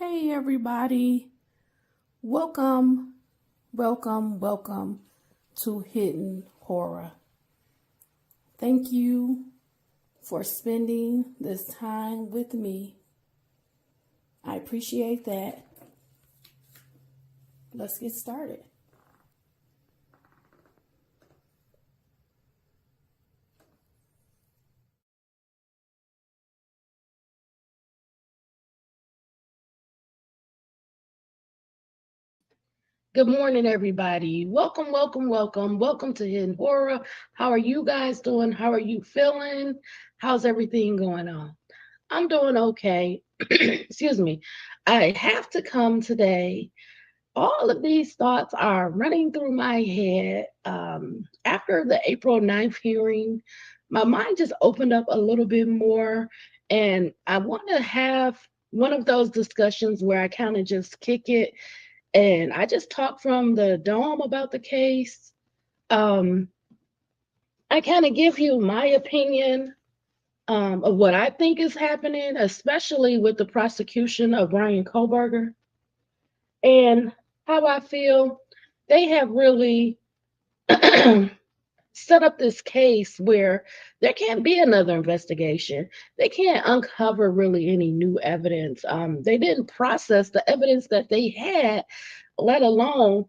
Hey everybody, welcome, welcome to Hidden Horror. Thank you for spending this time with me. I appreciate that. Let's get started. Good morning, everybody. Welcome to Hidden Horror. How are you guys doing? How are you feeling? How's everything going on? I'm doing okay. Excuse me. I have to come today. All of these thoughts are running through my head. After the April 9th hearing, my mind just opened up a little bit more, and I want to have one of those discussions where I kind of just kick it and I just talk from the dome about the case. Um, I kind of give you my opinion of what I think is happening, especially with the prosecution of Bryan Kohberger, and how I feel they have really set up this case where there can't be another investigation. They can't uncover really any new evidence. They didn't process the evidence that they had, let alone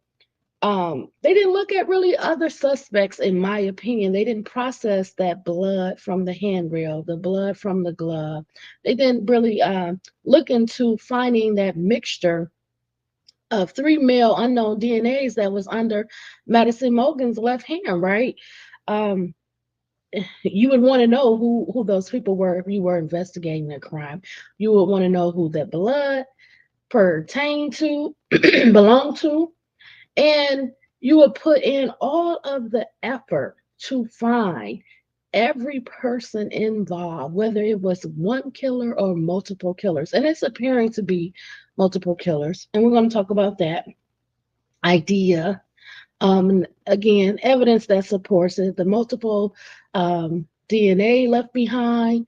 they didn't look at really other suspects, in my opinion. They didn't process that blood from the handrail, the blood from the glove. They didn't really look into finding that mixture of 3 male unknown DNAs that was under Madison Mogen's left hand, right? Um, you would want to know who those people were if you were investigating a crime. You would want to know who that blood pertained to, belonged to, and you would put in all of the effort to find every person involved, whether it was one killer or multiple killers. And it's appearing to be multiple killers. And we're going to talk about that idea. Again, evidence that supports it, the multiple DNA left behind,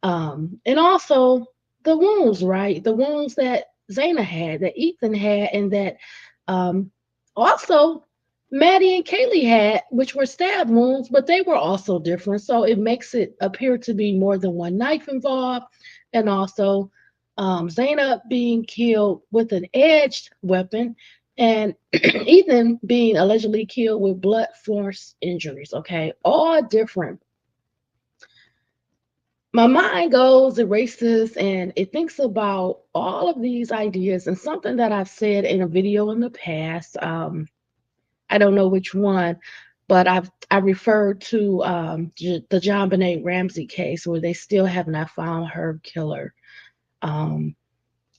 and also the wounds, right? The wounds that Zana had, that Ethan had, and that um, also Maddie and Kaylee had, which were stab wounds, but they were also different. So it makes it appear to be more than one knife involved, and also Zana being killed with an edged weapon, and Ethan being allegedly killed with blunt force injuries. Okay, all different. My mind goes, it races, and it thinks about all of these ideas. And something that I've said in a video in the past, I don't know which one, but I referred to the John Benet Ramsey case where they still have not found her killer. Um,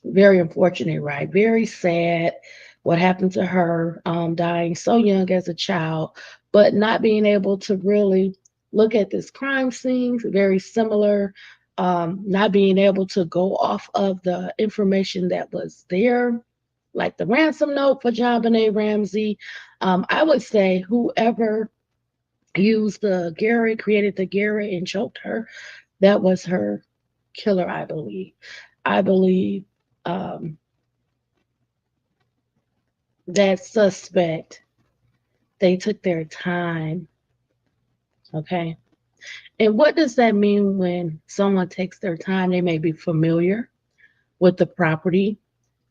Very unfortunate, right? Very sad what happened to her, dying so young as a child, but not being able to really look at this crime scene, very similar, not being able to go off of the information that was there, like the ransom note for John Benet Ramsey. I would say whoever used the Garrett, created the Garrett and choked her, that was her killer, I believe. I believe um, that suspect, they took their time. Okay. And what does that mean when someone takes their time? They may be familiar with the property.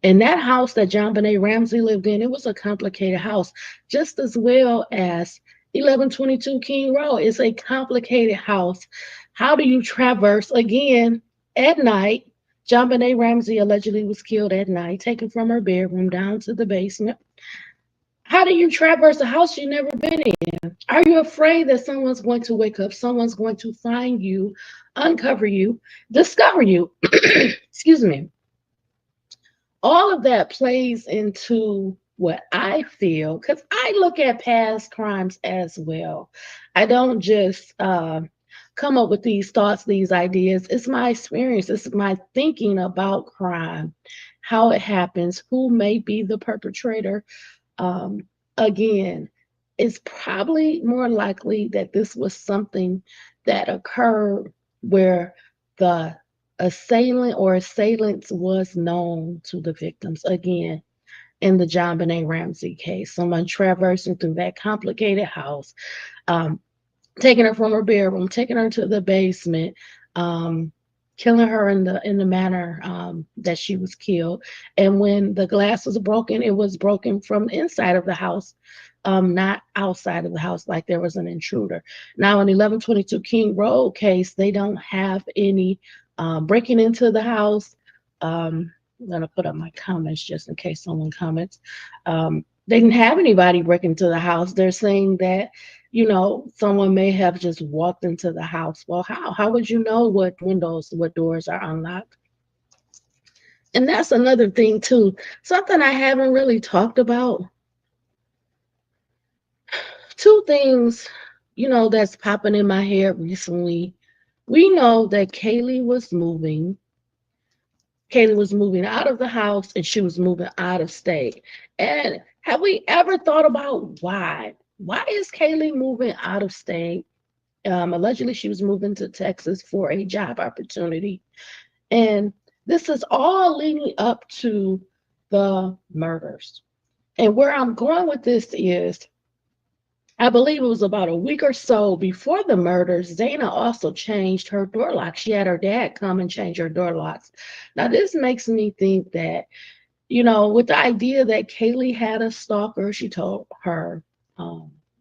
And that house that John Benet Ramsey lived in, it was a complicated house, just as well as 1122 King Road. It's a complicated house. How do you traverse again at night? John Benet Ramsey allegedly was killed at night, taken from her bedroom down to the basement. How do you traverse a house you've never been in? Are you afraid that someone's going to wake up, someone's going to find you, uncover you, discover you? Excuse me. All of that plays into what I feel because I look at past crimes as well. I don't just come up with these thoughts, these ideas. It's my experience, it's my thinking about crime, how it happens, who may be the perpetrator. Um, Again, it's probably more likely that this was something that occurred where the assailant or assailants was known to the victims. Again, in the John Benet Ramsey case, someone traversing through that complicated house, um, taking her from her bedroom, taking her to the basement, um, killing her in the manner that she was killed. And when the glass was broken, it was broken from inside of the house, not outside of the house, like there was an intruder. Now, in 1122 King Road case, they don't have any breaking into the house. I'm gonna put up my comments just in case someone comments. They didn't have anybody break into the house. They're saying that, you know, someone may have just walked into the house. Well, how? How would you know what windows, what doors are unlocked? And that's another thing too. Something I haven't really talked about. Two things, you know, that's popping in my head recently. We know that Kaylee was moving out of the house and she was moving out of state. And have we ever thought about why? Why is Kaylee moving out of state? Allegedly, she was moving to Texas for a job opportunity. And this is all leading up to the murders. And where I'm going with this is, I believe it was about a week or so before the murders, Zaina also changed her door lock. She had her dad come and change her door locks. Now, this makes me think that, you know, with the idea that Kaylee had a stalker, she told her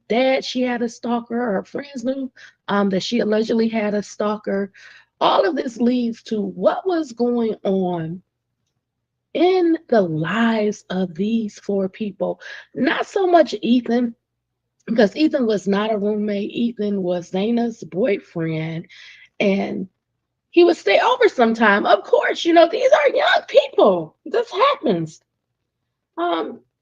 dad she had a stalker, her friends knew that she allegedly had a stalker. All of this leads to what was going on in the lives of these four people. Not so much Ethan, because Ethan was not a roommate. Ethan was Zaina's boyfriend, and he would stay over sometime. Of course, you know, these are young people. This happens.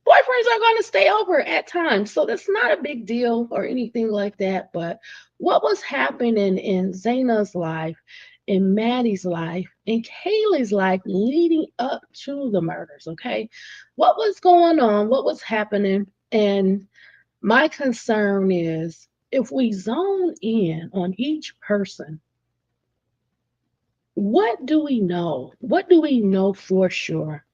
Boyfriends are going to stay over at times, so that's not a big deal or anything like that. But what was happening in Zaina's life, in Maddie's life, in Kaylee's life leading up to the murders, okay? What was going on? What was happening? And my concern is if we zone in on each person, what do we know? What do we know for sure?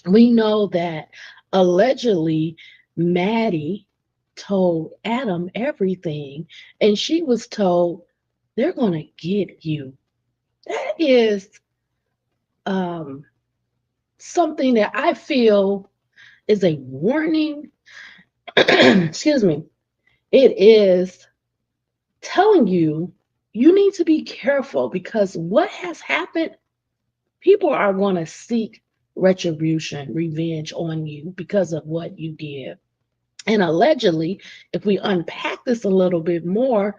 We know that allegedly Maddie told Adam everything, and she was told, they're going to get you. That is um, something that I feel is a warning. Excuse me. It is telling you you need to be careful because what has happened, people are going to seek retribution, revenge on you because of what you did. And allegedly, if we unpack this a little bit more,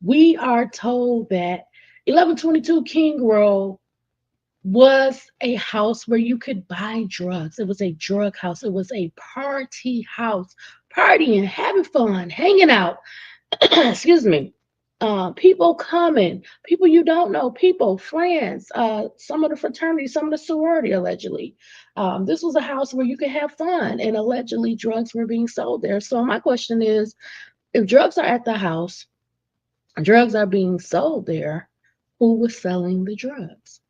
we are told that 1122 King Road was a house where you could buy drugs. It was a drug house. It was a party house, partying, having fun, hanging out. Excuse me. People coming, people you don't know, people, friends, some of the fraternity, some of the sorority, allegedly. This was a house where you could have fun, and allegedly drugs were being sold there. So my question is, if drugs are at the house, drugs are being sold there, who was selling the drugs?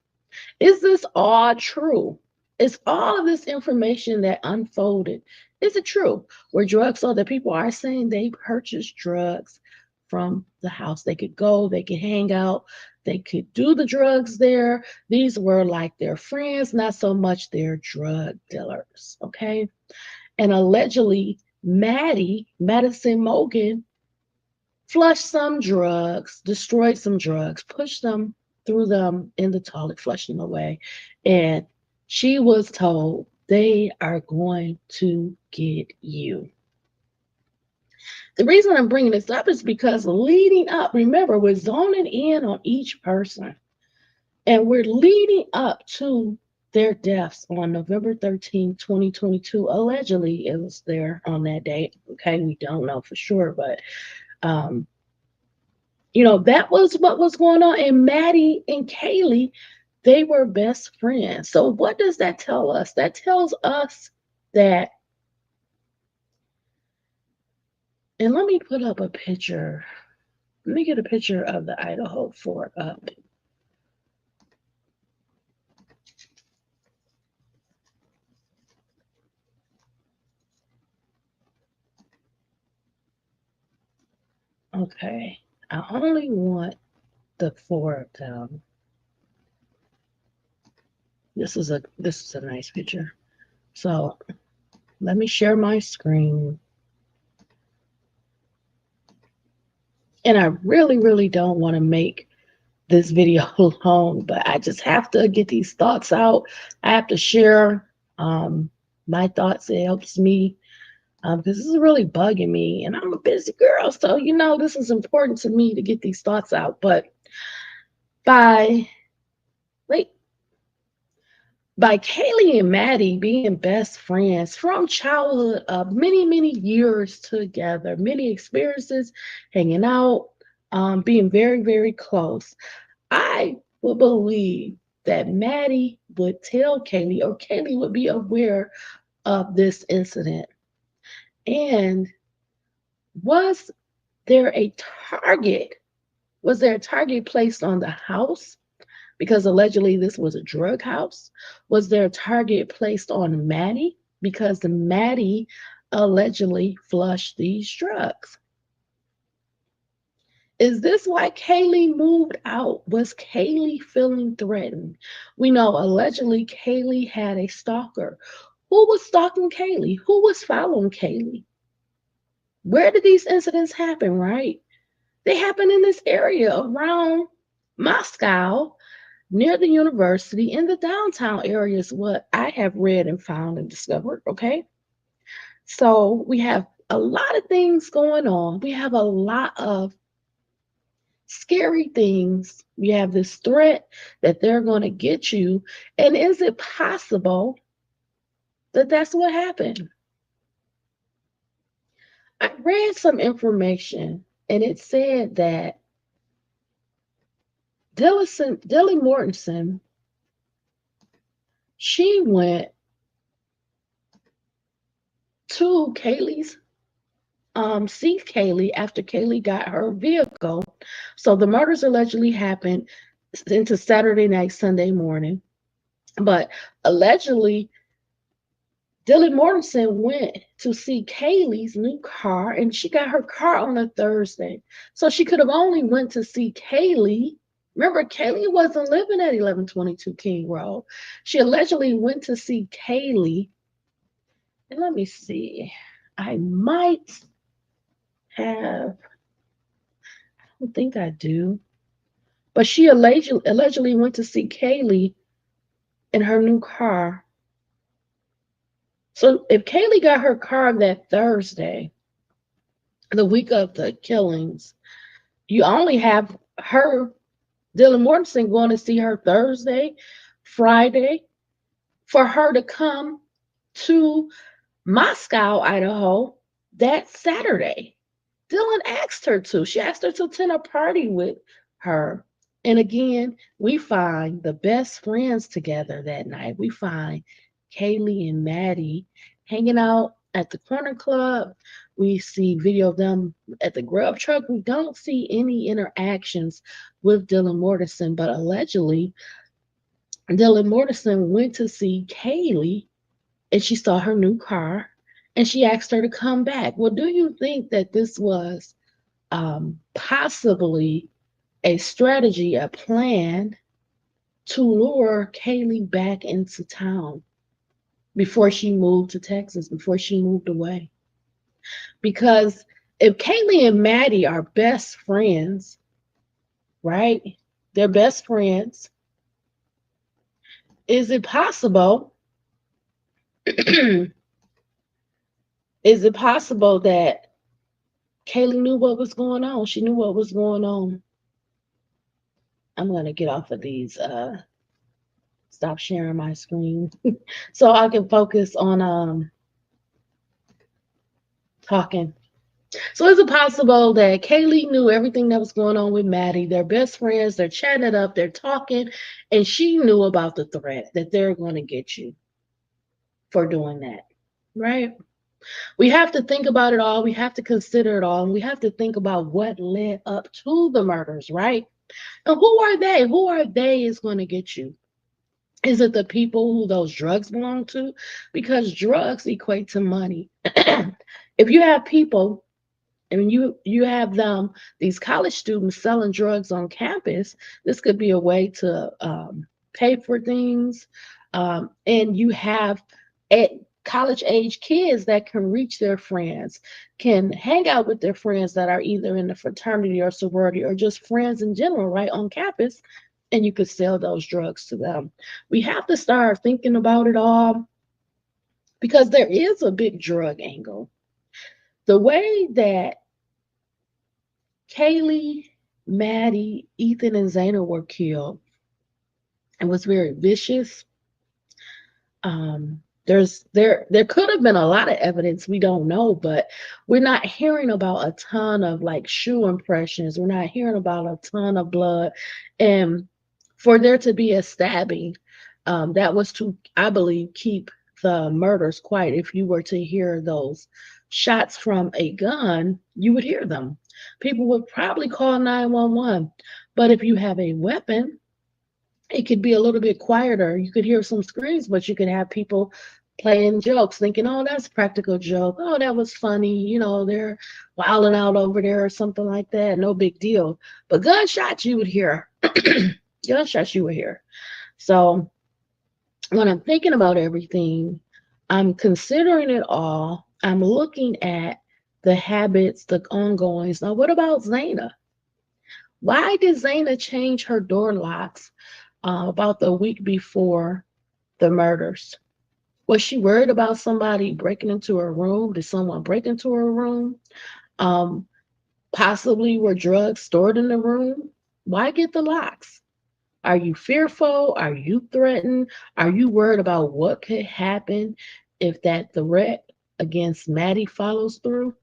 Is this all true? Is all of this information that unfolded, is it true? Where drugs sold, that people are saying they purchased drugs from the house. They could go, they could hang out, they could do the drugs there. These were like their friends, not so much their drug dealers. Okay. And allegedly, Madison Mogan, flushed some drugs, destroyed some drugs, pushed them, threw them in the toilet, flushed them away. And she was told, they are going to get you. The reason I'm bringing this up is because leading up, remember, we're zoning in on each person and we're leading up to their deaths on November 13th, 2022. Allegedly, it was there on that date. Okay, we don't know for sure, but um, you know, that was what was going on. And Maddie and Kaylee, they were best friends. So what does that tell us? That tells us that, and let me put up a picture. Let me get a picture of the Idaho fort up. Okay. I only want the 4 of them. This is a nice picture. So let me share my screen. And I really, really don't want to make this video long, but I just have to get these thoughts out. I have to share my thoughts. It helps me because this is really bugging me, and I'm a busy girl, so this is important to me to get these thoughts out. But by wait, by Kaylee and Maddie being best friends from childhood of many, many years together, many experiences, hanging out, being very, very close, I would believe that Maddie would tell Kaylee, or Kaylee would be aware of this incident. And was there a target? Was there a target placed on the house? Because allegedly this was a drug house. Was there a target placed on Maddie? Because Maddie allegedly flushed these drugs. Is this why Kaylee moved out? Was Kaylee feeling threatened? We know allegedly Kaylee had a stalker. Who was stalking Kaylee? Who was following Kaylee? Where did these incidents happen, right? They happen in this area around Moscow, near the university, in the downtown area is what I have read and found and discovered, okay? So we have a lot of things going on. We have a lot of scary things. We have this threat that they're going to get you. And is it possible that that's what happened? I read some information and it said that Dilly Mortensen, she went to Kaylee's see Kaylee after Kaylee got her vehicle. So the murders allegedly happened into Saturday night, Sunday morning. But allegedly, Dylan Mortensen went to see Kaylee's new car, and she got her car on a Thursday. So she could have only went to see Kaylee. Remember, Kaylee wasn't living at 1122 King Road. She allegedly went to see Kaylee. And let me see. I might have, I don't think I do. But she allegedly went to see Kaylee in her new car. So if Kaylee got her car that Thursday, the week of the killings, you only have her, Dylan Mortensen, going to see her Thursday, Friday, for her to come to Moscow, Idaho, that Saturday. Dylan asked her to. She asked her to attend a party with her. And again, we find the best friends together that night. We find Kaylee and Maddie hanging out at the corner club. We see video of them at the grub truck. We don't see any interactions with Dylan Mortensen, but allegedly, Dylan Mortensen went to see Kaylee and she saw her new car and she asked her to come back. Well, do you think that this was possibly a strategy, a plan to lure Kaylee back into town before she moved to Texas, before she moved away? Because if Kaylee and Maddie are best friends, right? They're best friends. Is it possible? Is it possible that Kaylee knew what was going on? She knew what was going on. I'm going to get off of these, stop sharing my screen so I can focus on talking. So is it possible that Kaylee knew everything that was going on with Maddie? They're best friends, they're chatting it up, they're talking, and she knew about the threat that they're going to get you for doing that, right? We have to think about it all. We have to consider it all. And we have to think about what led up to the murders, right? And who are they? Who are they is going to get you? Is it the people who those drugs belong to? Because drugs equate to money. If you have people I mean, you have these college students selling drugs on campus. This could be a way to pay for things, and you have at college age kids that can reach their friends, can hang out with their friends that are either in the fraternity or sorority or just friends in general, right on campus, and you could sell those drugs to them. We have to start thinking about it all because there is a big drug angle. The way that Kaylee, Maddie, Ethan, and Zayna were killed and was very vicious. There could have been a lot of evidence we don't know, but we're not hearing about a ton of like shoe impressions. We're not hearing about a ton of blood, and for there to be a stabbing, that was to, I believe, keep the murders quiet. If you were to hear those shots from a gun, you would hear them. People would probably call 911. But if you have a weapon, it could be a little bit quieter. You could hear some screams, but you could have people playing jokes, thinking, "Oh, that's a practical joke. Oh, that was funny. They're wilding out over there or something like that. No big deal." But gunshots, you would hear. Gunshots, you would hear. So when I'm thinking about everything, I'm considering it all. I'm looking at the habits, the ongoings. Now, what about Zaina? Why did Zaina change her door locks about the week before the murders? Was she worried about somebody breaking into her room? Did someone break into her room? Um, Possibly were drugs stored in the room? Why get the locks? Are you fearful? Are you threatened? Are you worried about what could happen if that threat against Maddie follows through?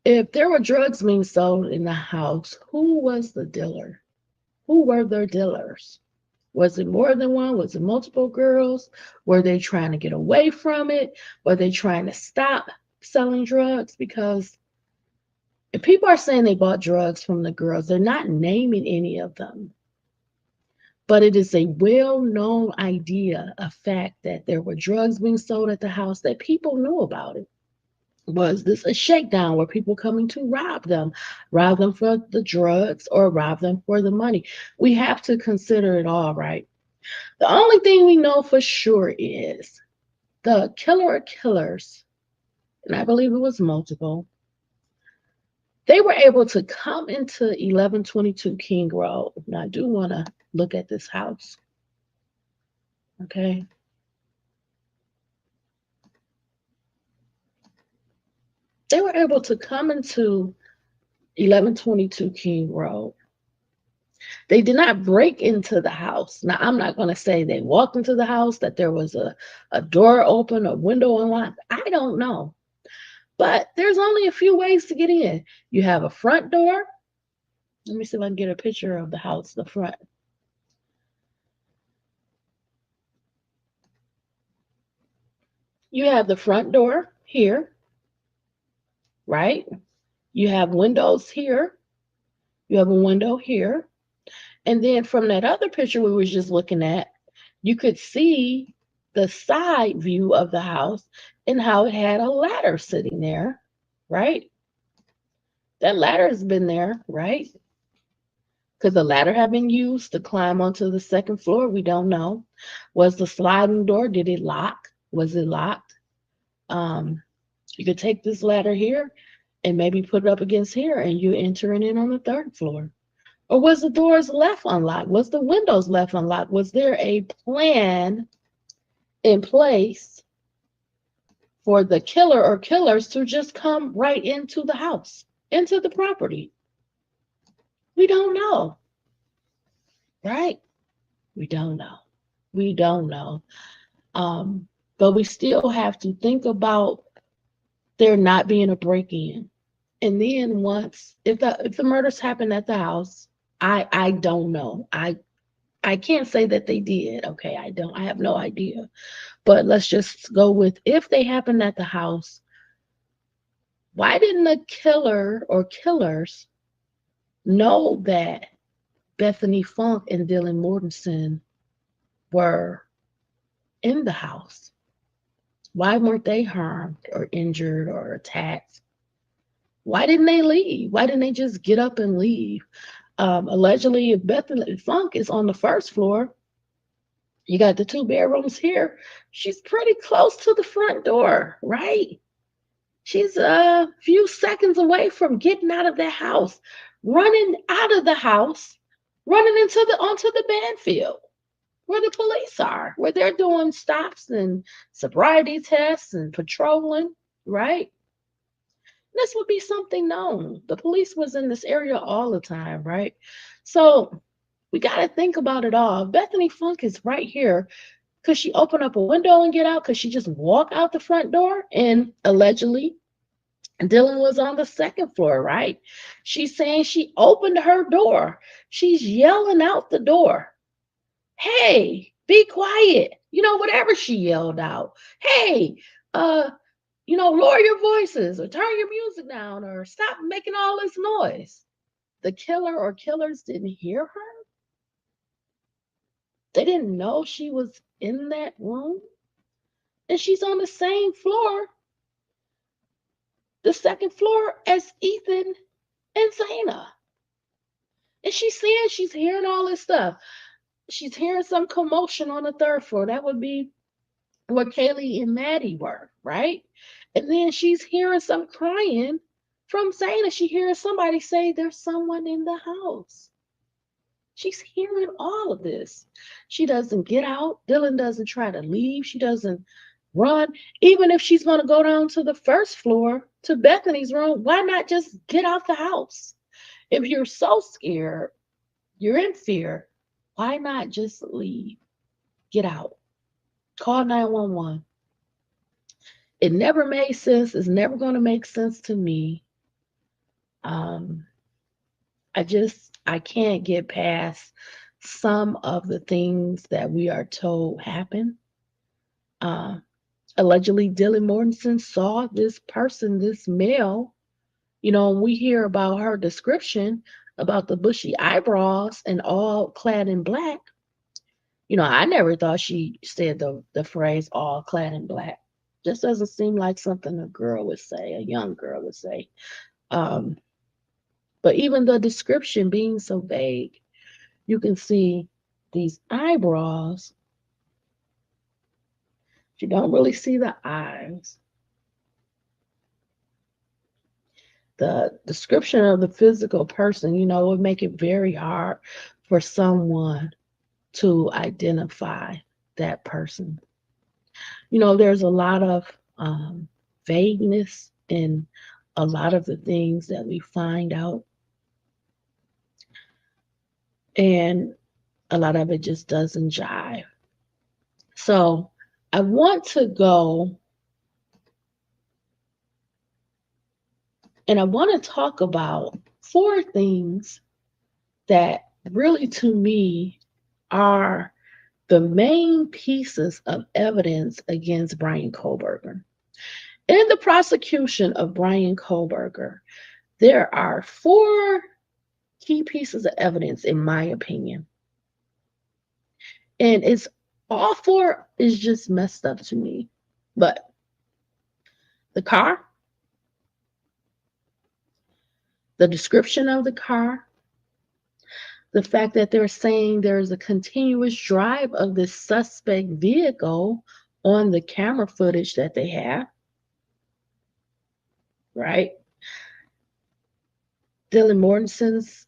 If there were drugs being sold in the house, who was the dealer? Who were their dealers? Was it more than one? Was it multiple girls? Were they trying to get away from it? Were they trying to stop selling drugs? Because if people are saying they bought drugs from the girls, they're not naming any of them. But it is a well-known idea, a fact that there were drugs being sold at the house, that people knew about it. Was this a shakedown? Were people coming to rob them for the drugs or rob them for the money? We have to consider it all, right? The only thing we know for sure is the killer or killers, and I believe it was multiple, they were able to come into 1122 King Road. Now, I do want to look at this house. Okay. They were able to come into 1122 King Road. They did not break into the house. Now, I'm not going to say they walked into the house, that there was a door open, a window unlocked. I don't know. But there's only a few ways to get in. You have a front door. Let me see if I can get a picture of the house, the front. You have the front door here, right? You have windows here. You have a window here. And then from that other picture we was just looking at, you could see the side view of the house and how it had a ladder sitting there, right? That ladder has been there, right? Could the ladder have been used to climb onto the second floor? We don't know. Was the sliding door, did it lock? Was it locked? You could take this ladder here and maybe put it up against here and you're entering in on the third floor. Or was the doors left unlocked? Was the windows left unlocked? Was there a plan in place for the killer or killers to just come right into the house, into the property? We don't know, right? We don't know. We don't know. But we still have to think about there not being a break-in. And then once, if the murders happened at the house, I don't know. I can't say that they did. Okay, I have no idea. But let's just go with, if they happened at the house, why didn't the killer or killers know that Bethany Funk and Dylan Mortensen were in the house? Why weren't they harmed or injured or attacked? Why didn't they leave? Why didn't they just get up and leave? Allegedly, if Bethany Funk is on the first floor, you got the 2 bedrooms here. She's pretty close to the front door, right? She's a few seconds away from getting out of that house, running out of the house, running onto the band field where the police are, where they're doing stops and sobriety tests and patrolling, right? This would be something known. The police was in this area all the time, right? So we got to think about it all. Bethany Funk is right here. Could she open up a window and get out? Could she just walk out the front door? And allegedly, Dylan was on the second floor, right? She's saying she opened her door. She's yelling out the door. Hey, be quiet. Whatever she yelled out. Hey, uh, lower your voices or turn your music down or stop making all this noise. The killer or killers didn't hear her. They didn't know she was in that room. And she's on the same floor, the second floor, as Ethan and Zaina. And she's saying she's hearing all this stuff. She's hearing some commotion on the third floor. That would be where Kaylee and Maddie were, right? And then she's hearing some crying from Zaina. She hears somebody say there's someone in the house. She's hearing all of this. She doesn't get out. Dylan doesn't try to leave. She doesn't run. Even if she's going to go down to the first floor to Bethany's room, why not just get out the house? If you're so scared, you're in fear, why not just leave? Get out. Call 911. It never made sense. It's never going to make sense to me. I can't get past some of the things that we are told happen. Allegedly, Dylan Mortensen saw this person, this male. We hear about her description about the bushy eyebrows and all clad in black. I never thought she said the phrase all clad in black. Just doesn't seem like something a girl would say, a young girl would say. But even the description being so vague, you can see these eyebrows. You don't really see the eyes. The description of the physical person, would make it very hard for someone to identify that person. There's a lot of vagueness in a lot of the things that we find out. And a lot of it just doesn't jive. So I want to go and I want to talk about 4 things that really, to me, are the main pieces of evidence against Bryan Kohberger. In the prosecution of Bryan Kohberger, there are 4 key pieces of evidence, in my opinion. And it's all 4 is just messed up to me. But the car, the description of the car, the fact that they're saying there's a continuous drive of this suspect vehicle on the camera footage that they have, right? Dylan Mortensen's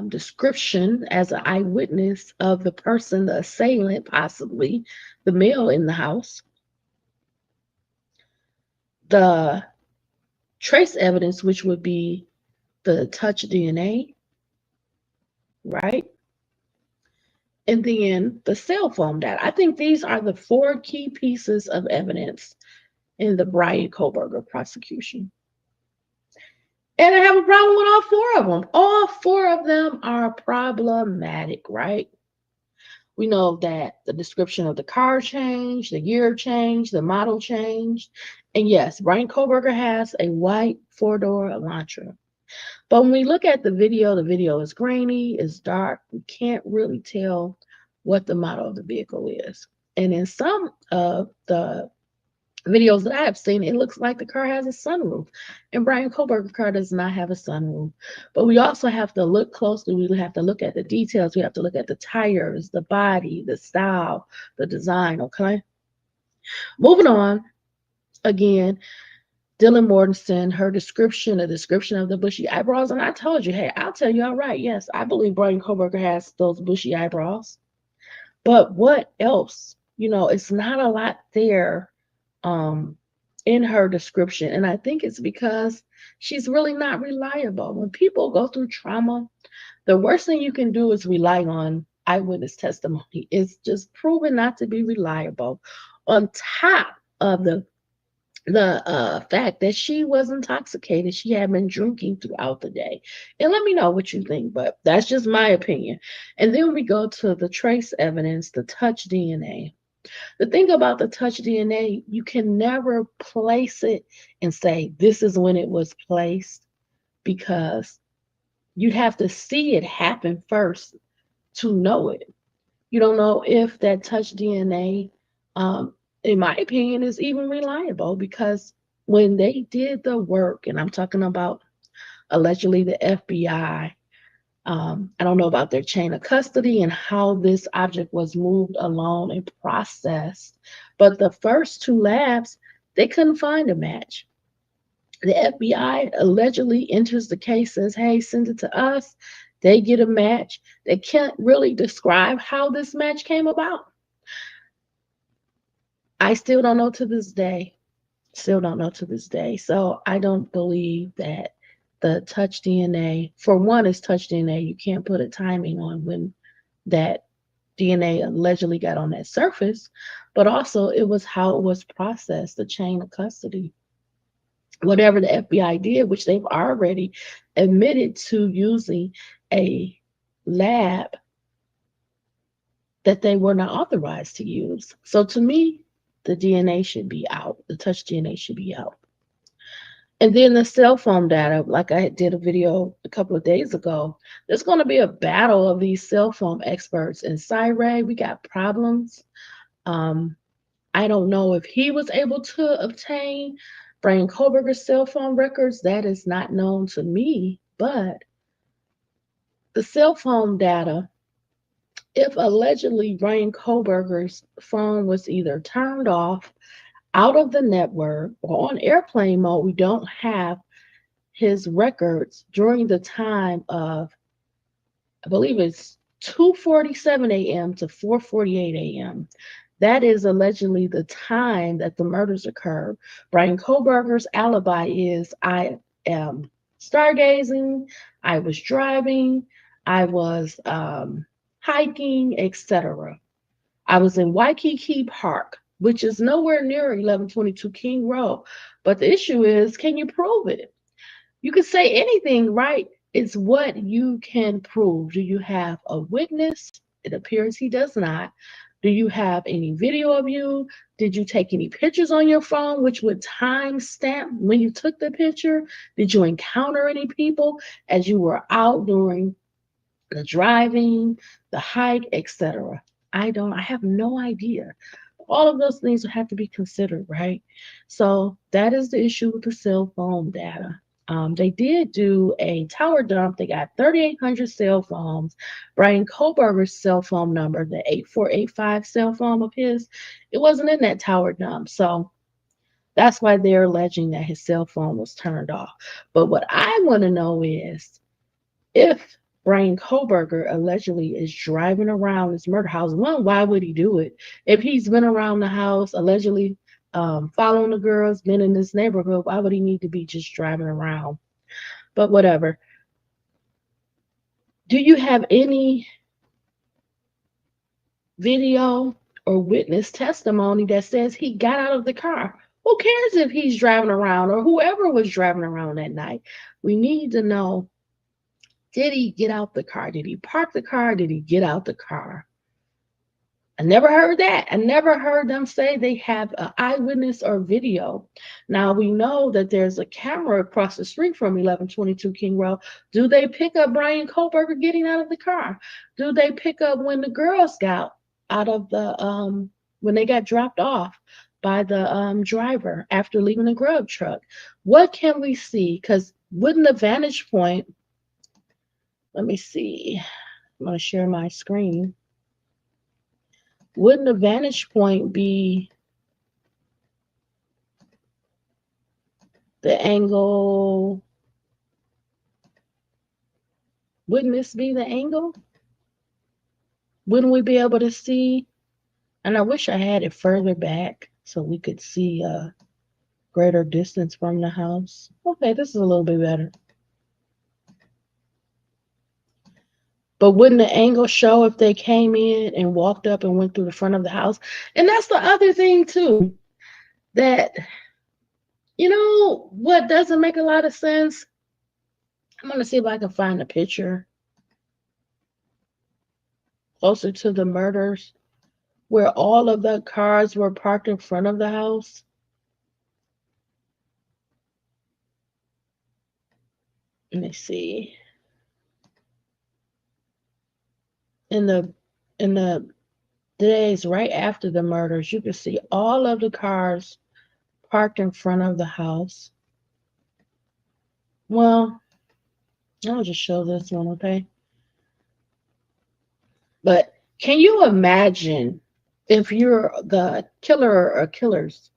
description as an eyewitness of the person, the assailant, possibly the male in the house. The trace evidence, which would be the touch DNA, right? And then the cell phone data. I think these are the 4 key pieces of evidence in the Bryan Kohberger prosecution. And I have a problem with all 4 of them. All 4 of them are problematic, right? We know that the description of the car changed, the year changed, the model changed. And yes, Bryan Kohberger has a white 4-door Elantra. But when we look at the video is grainy, it's dark. We can't really tell what the model of the vehicle is. And in some of the videos that I have seen, it looks like the car has a sunroof. And Bryan Kohberger car does not have a sunroof. But we also have to look closely. We have to look at the details. We have to look at the tires, the body, the style, the design. Okay. Moving on. Again, Dylan Mortensen, her description, a description of the bushy eyebrows. And I told you, hey, I'll tell you outright. Yes, I believe Bryan Kohberger has those bushy eyebrows. But what else? It's not a lot there um, in her description. And I think it's because she's really not reliable. When people go through trauma, the worst thing you can do is rely on eyewitness testimony. It's just proven not to be reliable. On top of the fact that she was intoxicated, she had been drinking throughout the day. And let me know what you think, but that's just my opinion. And then we go to the trace evidence, the touch DNA. The thing about the touch DNA, you can never place it and say, this is when it was placed, because you'd have to see it happen first to know it. You don't know if that touch DNA, in my opinion, is even reliable, because when they did the work, and I'm talking about allegedly the FBI, I don't know about their chain of custody and how this object was moved along and processed. But the first two labs, they couldn't find a match. The FBI allegedly enters the case, says, hey, send it to us. They get a match. They can't really describe how this match came about. I still don't know to this day. Still don't know to this day. So I don't believe that the touch DNA, for one, is touch DNA. You can't put a timing on when that DNA allegedly got on that surface, but also it was how it was processed, the chain of custody. Whatever the FBI did, which they've already admitted to using a lab that they were not authorized to use. So to me, the DNA should be out. The touch DNA should be out. And then the cell phone data, like I did a video a couple of days ago, there's going to be a battle of these cell phone experts. In Cyray, we got problems. Um, I don't know if he was able to obtain Bryan Kohberger's cell phone records. That is not known to me. But the cell phone data, if allegedly Bryan Kohberger's phone was either turned off, out of the network, or on airplane mode, we don't have his records during the time of, I believe it's 2:47 a.m. to 4:48 a.m. That is allegedly the time that the murders occurred. Bryan Kohberger's alibi is, I am stargazing, I was driving, I was hiking, etc. I was in Waikiki Park, which is nowhere near 1122 King Road. But the issue is, can you prove it? You can say anything, right? It's what you can prove. Do you have a witness? It appears he does not. Do you have any video of you? Did you take any pictures on your phone, which would timestamp when you took the picture? Did you encounter any people as you were out during the driving, the hike, etc.? I have no idea. All of those things would have to be considered, right? So that is the issue with the cell phone data. They did do a tower dump. They got 3,800 cell phones. Bryan Kohberger's cell phone number, the 8485 cell phone of his, it wasn't in that tower dump. So that's why they're alleging that his cell phone was turned off. But what I want to know is, if Bryan Kohberger allegedly is driving around this murder house, one, why would he do it? If he's been around the house, allegedly following the girls, been in this neighborhood, why would he need to be just driving around? But whatever. Do you have any video or witness testimony that says he got out of the car? Who cares if he's driving around, or whoever was driving around that night? We need to know, did he get out the car? Did he park the car? Did he get out the car? I never heard that. I never heard them say they have an eyewitness or video. Now we know that there's a camera across the street from 1122 King Road. Do they pick up Bryan Kohberger getting out of the car? Do they pick up when the girls got out of the when they got dropped off? by the driver after leaving the grub truck. What can we see? Because wouldn't the vantage point, let me see, I'm going to share my screen. Wouldn't the vantage point be the angle? Wouldn't this be the angle? Wouldn't we be able to see? And I wish I had it further back so we could see a greater distance from the house. Okay, this is a little bit better. But wouldn't the angle show if they came in and walked up and went through the front of the house? And that's the other thing too, that, what doesn't make a lot of sense? I'm going to see if I can find a picture closer to the murders where all of the cars were parked in front of the house. Let me see. In the days right after the murders, you can see all of the cars parked in front of the house. Well, I'll just show this one, okay? But can you imagine if you're the killer or killers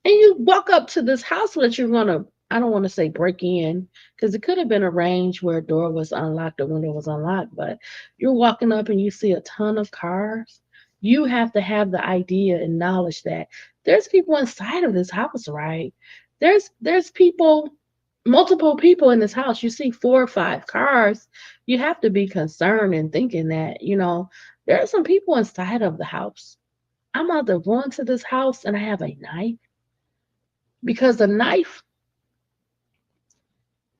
and you walk up to this house that you're going to, I don't want to say break in, because it could have been arranged where a door was unlocked or window was unlocked, but you're walking up and you see a ton of cars. You have to have the idea and knowledge that there's people inside of this house, right? There's people, multiple people in this house. You see 4 or 5 cars. You have to be concerned and thinking that, there are some people inside of the house. I'm either going to this house and I have a knife, because the knife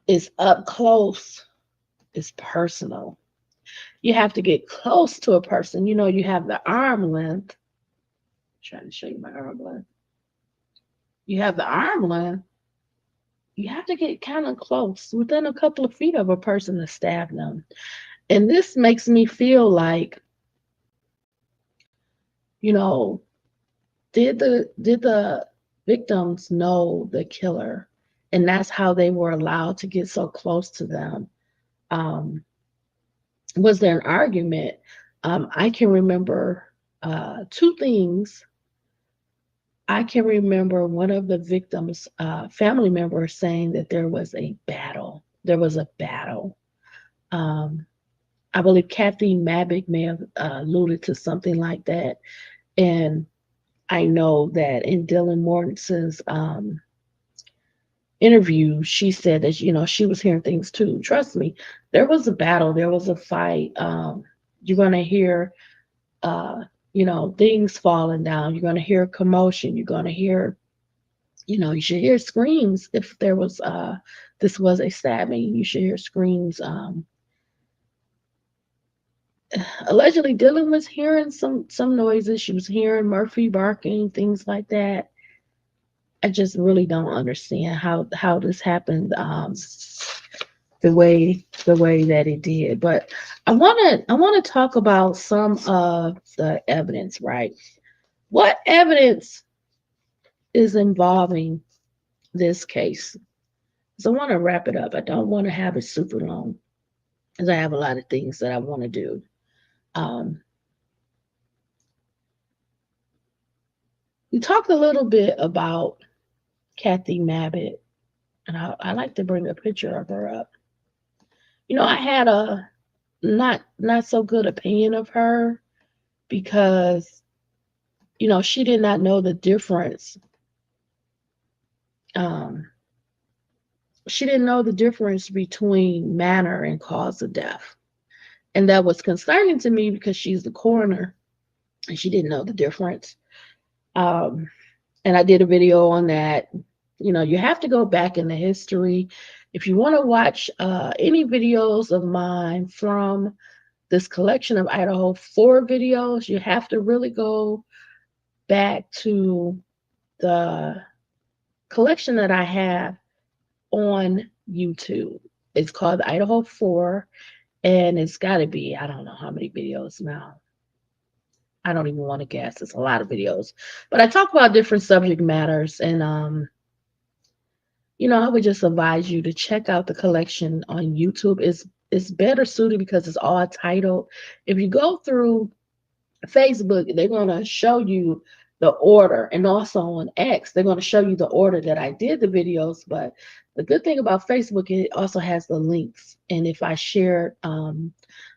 is up close, it's personal. You have to get close to a person. You have the arm length. I'm trying to show you my arm length. You have the arm length. You have to get kind of close, within a couple of feet of a person, to stab them. And this makes me feel like, did the victims know the killer? And that's how they were allowed to get so close to them. Was there an argument? I can remember 2 things. I can remember one of the victims' family members saying that there was a battle. There was a battle. I believe Cathy Mabbutt may have alluded to something like that. And I know that in Dylan Mortensen's interview, she said that, she was hearing things too. Trust me, there was a battle, there was a fight. You're going to hear, things falling down. You're going to hear commotion. You're going to hear, you should hear screams if there was, this was a stabbing. You should hear screams. Allegedly, Dylan was hearing some noises. She was hearing Murphy barking, things like that. I just really don't understand how this happened the way that it did. But I want to talk about some of the evidence, right? What evidence is involving this case? So I want to wrap it up. I don't want to have it super long, because I have a lot of things that I want to do. We talked a little bit about Cathy Mabbutt, and I like to bring a picture of her up. I had a not so good opinion of her, because she did not know the difference. She didn't know the difference between manner and cause of death, and that was concerning to me, because she's the coroner and she didn't know the difference. And I did a video on that. You have to go back in the history. If you want to watch any videos of mine from this collection of Idaho 4 videos, you have to really go back to the collection that I have on YouTube. It's called Idaho 4, and it's got to be, I don't know how many videos now. I don't even want to guess. It's a lot of videos. But I talk about different subject matters, and I would just advise you to check out the collection on YouTube. It's better suited because it's all titled. If you go through Facebook, they're gonna show you the order, and also on X, they're gonna show you the order that I did the videos. But the good thing about Facebook, it also has the links, and if I share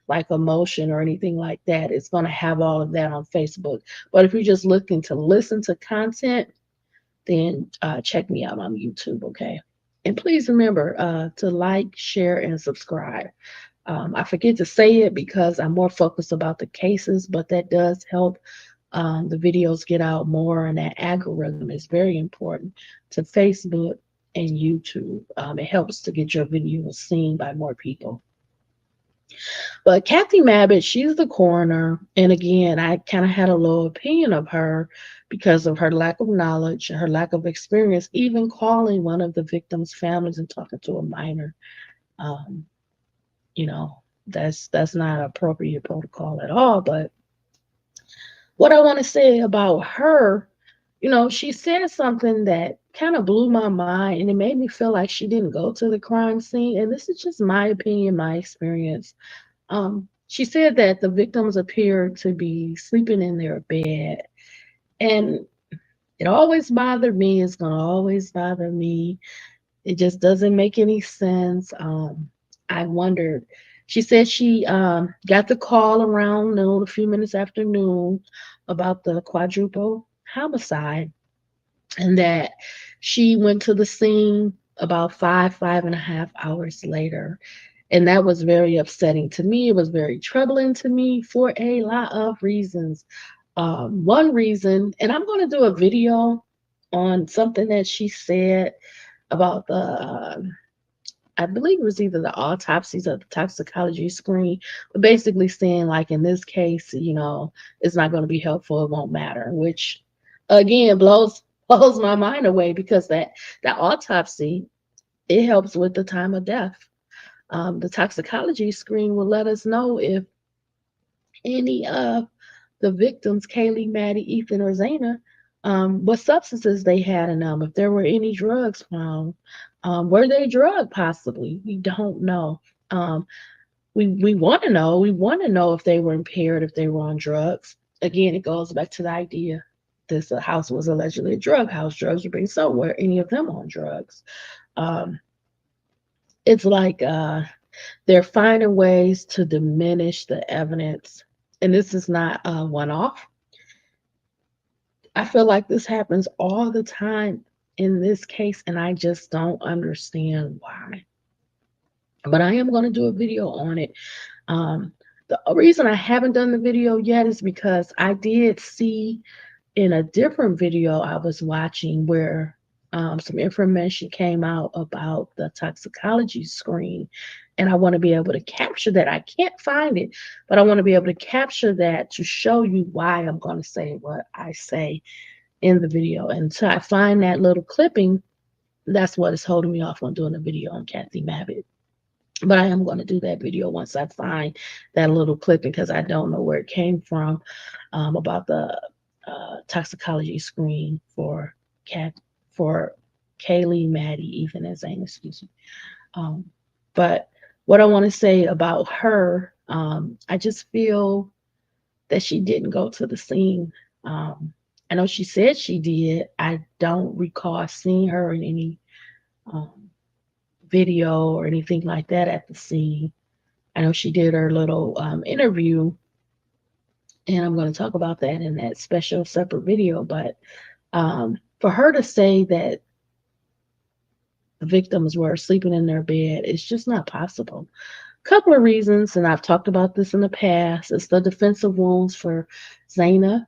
like a motion or anything like that, it's gonna have all of that on Facebook. But if you're just looking to listen to content, then check me out on YouTube, okay? And please remember to like, share, and subscribe. I forget to say it because I'm more focused about the cases, but that does help the videos get out more, and that algorithm is very important to Facebook and YouTube. It helps to get your videos seen by more people. But Cathy Mabbutt, she's the coroner, and again, I kind of had a low opinion of her because of her lack of knowledge, her lack of experience, even calling one of the victims' families and talking to a minor. Um, you know, that's not appropriate protocol at all. But what I want to say about her, she said something that kind of blew my mind, and it made me feel like she didn't go to the crime scene. And this is just my opinion, my experience. She said that the victims appeared to be sleeping in their bed, and it always bothered me. It's gonna always bother me. It just doesn't make any sense. I wondered. She said she got the call around noon, a few minutes after noon, about the quadruple homicide, and that she went to the scene about 5.5 hours later. And that was very upsetting to me. It was very troubling to me for a lot of reasons. One reason, and I'm going to do a video on something that she said about I believe it was either the autopsies or the toxicology screen, but basically saying, like, in this case, it's not going to be helpful. It won't matter, which again blows my mind away, because that autopsy, it helps with the time of death. The toxicology screen will let us know if any of the victims, Kaylee, Maddie, Ethan, or Zana, what substances they had in them, if there were any drugs found, were they drugged possibly? We don't know. Um, we want to know. We want to know if they were impaired, if they were on drugs. Again, it goes back to the idea this house was allegedly a drug house. Drugs were being sold. Were any of them on drugs? Um, it's like they're finding ways to diminish the evidence, and this is not a one-off. I feel like this happens all the time in this case, and I just don't understand why. But I am going to do a video on it. Um, the reason I haven't done the video yet is because I did see in a different video I was watching where some information came out about the toxicology screen, and I want to be able to capture that. I can't find it, but I want to be able to capture that to show you why I'm going to say what I say in the video. And until I find that little clipping, that's what is holding me off on doing a video on Cathy Mabbutt. But I am going to do that video once I find that little clipping, because I don't know where it came from, about the toxicology screen for for Kaylee, Maddie, Ethan, and Zane, excuse me. But what I want to say about her, I just feel that she didn't go to the scene. I know she said she did. I don't recall seeing her in any um, video or anything like that at the scene. I know she did her little interview, and I'm going to talk about that in that special separate video. But for her to say that the victims were sleeping in their bed, it's just not possible. Couple of reasons, and I've talked about this in the past. It's the defensive wounds for Zana.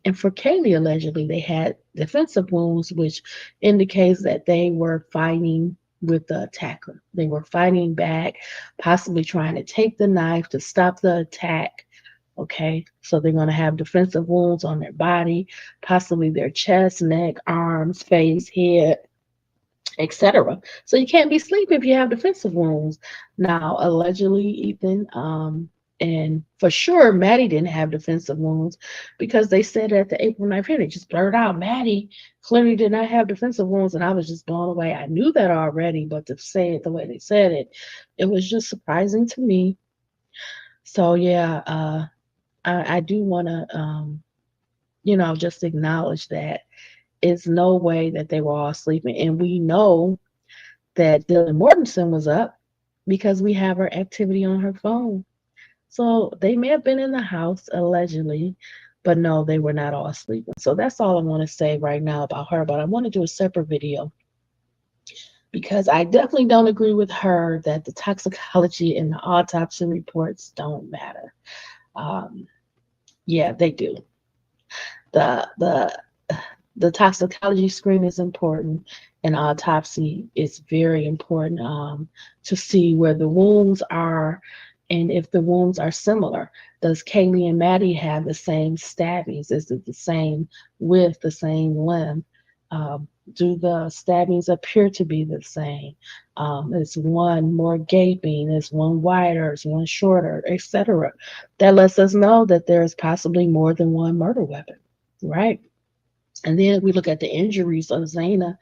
And for Kaylee, allegedly, they had defensive wounds, which indicates that they were fighting with the attacker. They were fighting back, possibly trying to take the knife to stop the attack. Okay, so they're going to have defensive wounds on their body, possibly their chest, neck, arms, face, head, etc. So you can't be sleeping if you have defensive wounds. Now, allegedly, Ethan And for sure, Maddie didn't have defensive wounds because they said at the April 9th hearing, they just blurted out, Maddie clearly did not have defensive wounds. And I was just blown away. I knew that already, but to say it the way they said it, it was just surprising to me. So, yeah, I do want to, just acknowledge that it's no way that they were all sleeping. And we know that Dylan Mortensen was up because we have her activity on her phone. So they may have been in the house allegedly, but no, they were not all sleeping. So that's all I want to say right now about her. But I want to do a separate video because I definitely don't agree with her that the toxicology and the autopsy reports don't matter. Yeah, they do. The the the toxicology screen is important, and autopsy is very important to see where the wounds are and if the wounds are similar. Does Kaylee and Maddie have the same stabbings? Is it the same width, the same length? Do the stabbings appear to be the same? Is one more gaping? Is one wider? Is one shorter, etc.? That lets us know that there is possibly more than one murder weapon, right? And then we look at the injuries of Zana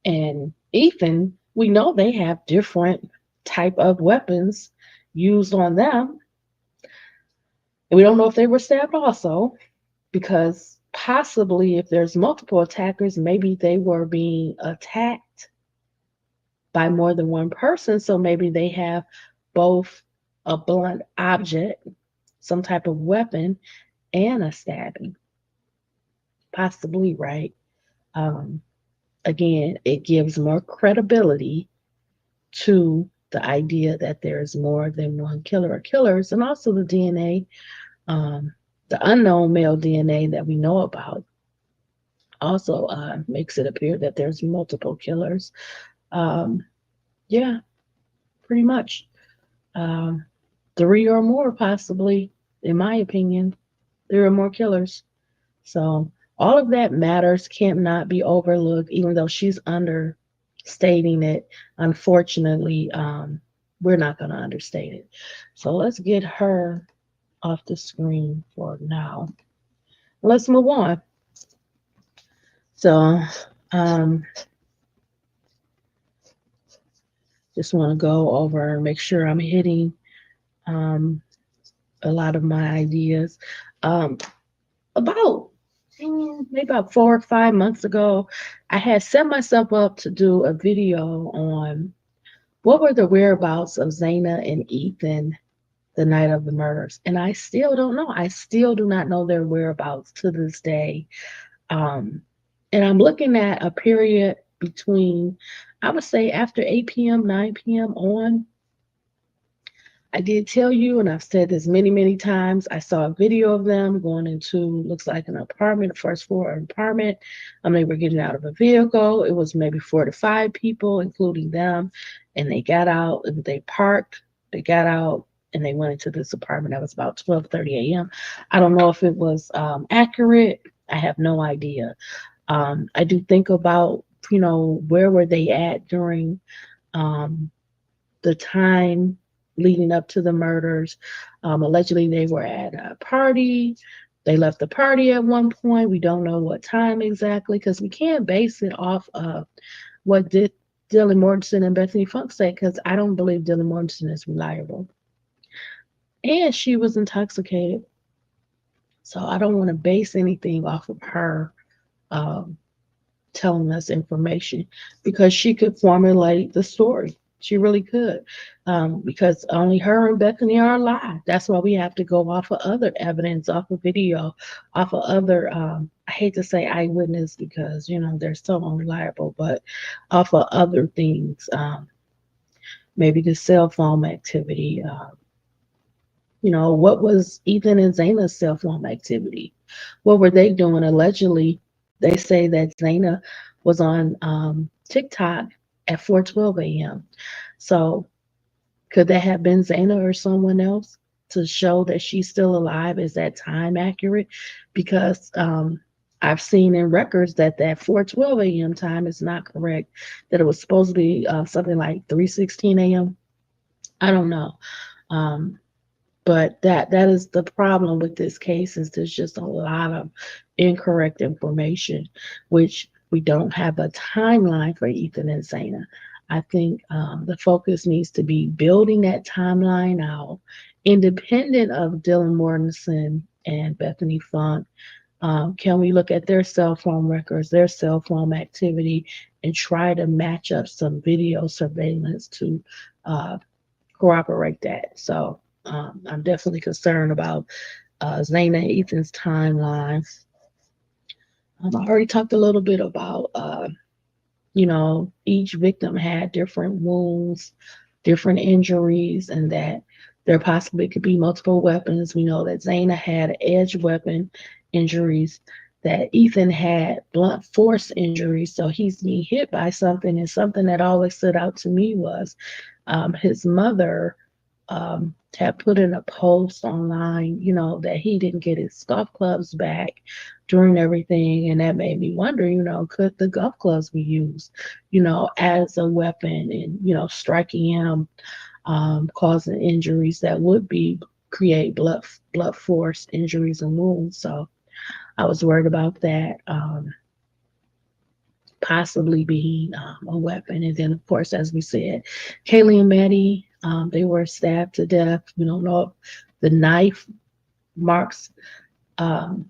and Ethan. We know they have different type of weapons used on them. And we don't know if they were stabbed also, because possibly if there's multiple attackers, maybe they were being attacked by more than one person. So maybe they have both a blunt object, some type of weapon, and a stabbing. Possibly, right? Um, Again, it gives more credibility to the idea that there's more than one killer or killers, and also the DNA, the unknown male DNA that we know about, also makes it appear that there's multiple killers. Um, yeah, pretty much. Um, Three or more, possibly, in my opinion. There are more killers. So all of that matters, can't not be overlooked, even though she's understating it. Unfortunately, we're not going to understate it. So let's get her off the screen for now. Let's move on. So just want to go over and make sure I'm hitting a lot of my ideas. About maybe about 4 or 5 months ago, I had set myself up to do a video on what were the whereabouts of Zana and Ethan the night of the murders. And I still don't know. I still do not know their whereabouts to this day. And I'm looking at a period between, I would say after 8 p.m., 9 p.m. on. I did tell you, and I've said this many, many times, I saw a video of them going into, looks like an apartment, first floor apartment. They were getting out of a vehicle. It was maybe 4 to 5 people, including them. And they got out, and they parked, they got out, and they went into this apartment. That was about 12:30 a.m. I don't know if it was accurate. I have no idea. I do think about, where were they at during the time leading up to the murders. Allegedly, they were at a party. They left the party at one point. We don't know what time exactly because we can't base it off of what did Dylan Mortensen and Bethany Funk say, because I don't believe Dylan Mortensen is reliable. And she was intoxicated. So I don't want to base anything off of her telling us information, because she could formulate the story. She really could, because only her and Bethany are alive. That's why we have to go off of other evidence, off of video, off of other, I hate to say eyewitness because, they're so unreliable, but off of other things, maybe the cell phone activity. What was Ethan and Zana's cell phone activity? What were they doing? Allegedly, they say that Zana was on TikTok at 4:12 a.m. So could that have been Zana or someone else to show that she's still alive? Is that time accurate? Because I've seen in records that 4:12 a.m. time is not correct, that it was supposed to be something like 3:16 a.m. I don't know. But that is the problem with this case, is there's just a lot of incorrect information, which we don't have a timeline for Ethan and Zaina. I think the focus needs to be building that timeline out, independent of Dylan Mortensen and Bethany Funk. Can we look at their cell phone records, their cell phone activity, and try to match up some video surveillance to uh, corroborate that? So I'm definitely concerned about Zaina and Ethan's timelines. I already talked a little bit about, each victim had different wounds, different injuries, and that there possibly could be multiple weapons. We know that Zaina had edge weapon injuries, that Ethan had blunt force injuries. So he's being hit by something. And something that always stood out to me was his mother had put in a post online, that he didn't get his golf clubs back during everything. And that made me wonder, could the golf clubs be used, as a weapon and, striking him, causing injuries that would create blood force injuries and wounds. So I was worried about that. Possibly being a weapon. And then, of course, as we said, Kaylee and Maddie, they were stabbed to death. We don't know if the knife marks, the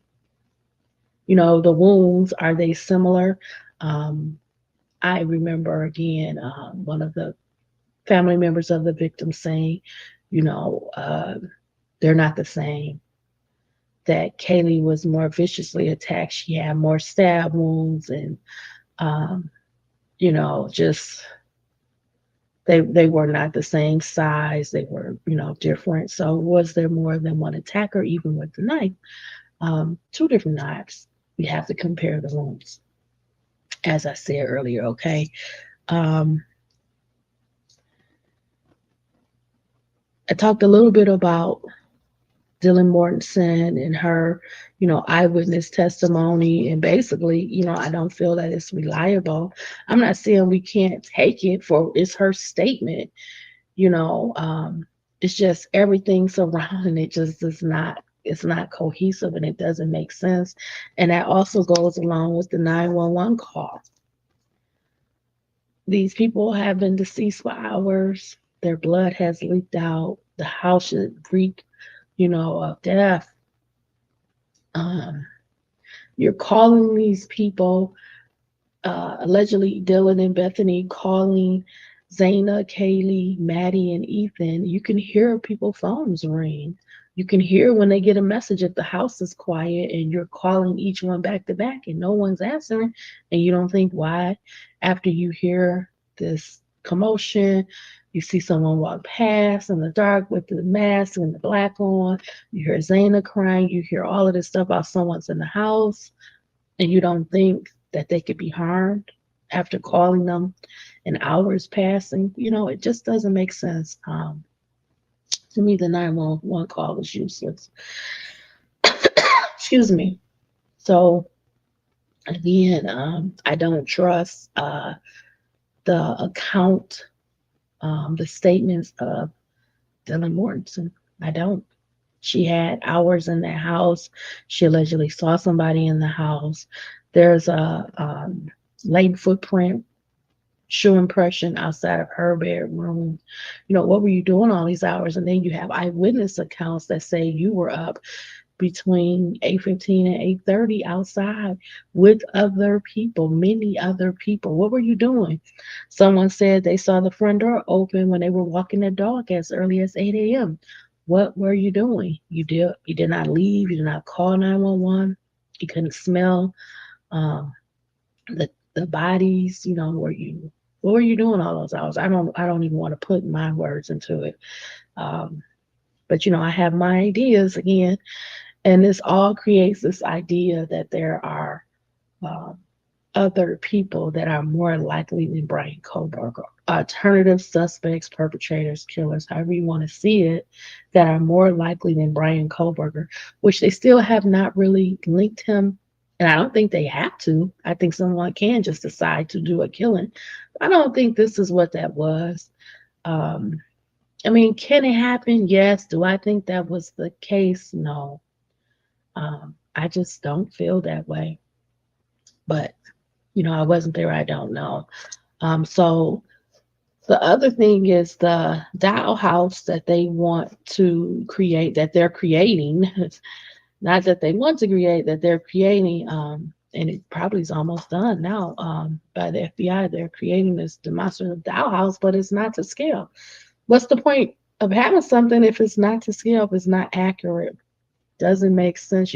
wounds, are they similar? I remember, again, one of the family members of the victim saying, they're not the same. That Kaylee was more viciously attacked. She had more stab wounds, and just they were not the same size. They were, different. So was there more than one attacker, even with the knife? Two different knives. We have to compare the wounds, as I said earlier. Okay. I talked a little bit about Dylan Mortensen and her, eyewitness testimony. And basically, I don't feel that it's reliable. I'm not saying we can't take it for it's her statement, it's just everything surrounding it just does not, it's not cohesive, and it doesn't make sense. And that also goes along with the 911 call. These people have been deceased for hours. Their blood has leaked out. The house should reek, of death. You're calling these people, allegedly Dylan and Bethany calling Zaina, Kaylee, Maddie, and Ethan. You can hear people's phones ring. You can hear when they get a message if the house is quiet and you're calling each one back to back and no one's answering, and you don't think why. After you hear this commotion, you see someone walk past in the dark with the mask and the black on. You hear Zaina crying. You hear all of this stuff about someone's in the house, and you don't think that they could be harmed after calling them and hours passing. It just doesn't make sense. To me, the 911 call was useless. Excuse me. So again, I don't trust the account, the statements of Dylan Mortensen. I don't. She had hours in that house. She allegedly saw somebody in the house. There's a latent footprint, shoe impression outside of her bedroom. What were you doing all these hours? And then you have eyewitness accounts that say you were up between 8:15 and 8:30 outside with other people, many other people. What were you doing? Someone said they saw the front door open when they were walking their dog as early as 8 a.m. What were you doing? You did not leave. You did not call 911. You couldn't smell the bodies. What were you doing all those hours? I don't even want to put my words into it. But I have my ideas again, and this all creates this idea that there are other people that are more likely than Bryan Kohberger, alternative suspects, perpetrators, killers, however you want to see it, that are more likely than Bryan Kohberger, which they still have not really linked him. And I don't think they have to. I think someone can just decide to do a killing. I don't think this is what that was. I mean, can it happen? Yes. Do I think that was the case? No. I just don't feel that way. But, I wasn't there. I don't know. So the other thing is the dollhouse that they want to create, that they're creating. It's not that they want to create, that they're creating. And it probably is almost done now by the FBI. They're creating this demonstrative dollhouse, but it's not to scale. What's the point of having something if it's not to scale, if it's not accurate? Doesn't make sense.